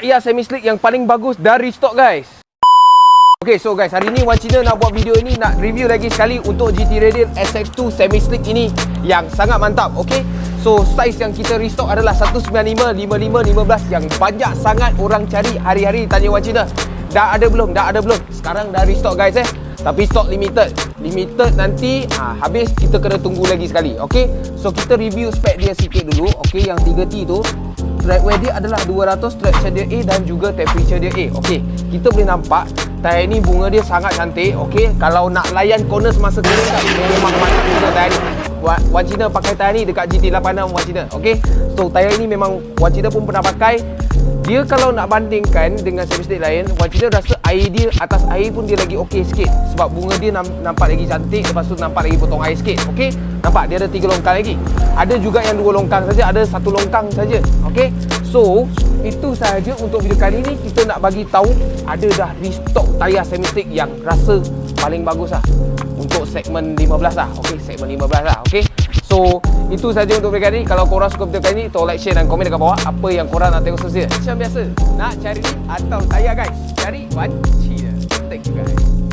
tayar semi slick yang paling bagus dari stok guys. Okay, so guys, hari ni Wan Cina nak buat video ini, nak review lagi sekali untuk GT Radiant SX2 semi slick ini yang sangat mantap. Okay, so size yang kita restock adalah 195, 55, 15 yang banyak sangat orang cari hari-hari. Tanya Wan Cina, dah ada belum? Dah ada belum? Sekarang dah restock guys tapi stok limited. Limited nanti habis kita kena tunggu lagi sekali. Okay, so kita review spek dia sikit dulu. Okay, yang 3T tu track wear dia adalah 200, traction dia A dan juga temperature dia A. Okey, kita boleh nampak tayar ni bunga dia sangat cantik. Okey, kalau nak layan corner semasa kering tak, memang mantap juga tayar ni. Wan Cina pakai tayar ni dekat GT86 Wan Cina. Okey, so tayar ni memang Wan Cina pun pernah pakai. Dia kalau nak bandingkan dengan semi slick lain, Wan Cina rasa air dia, atas air pun dia lagi okey sikit. Sebab bunga dia nampak lagi cantik, lepas tu nampak lagi potong air sikit. Okey, nampak dia ada 3 longkang lagi. Ada juga yang 2 longkang saja, ada 1 longkang saja. Okey, so itu sahaja untuk video kali ni. Kita nak bagi tahu ada dah restock tayar semi slick yang rasa paling bagus lah untuk segmen 15 lah. Okey, segmen 15 lah. Okey, so itu saja untuk video kali ni. Kalau korang suka video kali ni, tolong like, share dan komen dekat bawah apa yang korang nak tengok seterusnya. Macam biasa, nak cari atau tayar guys, cari Wan Cina. Thank you guys.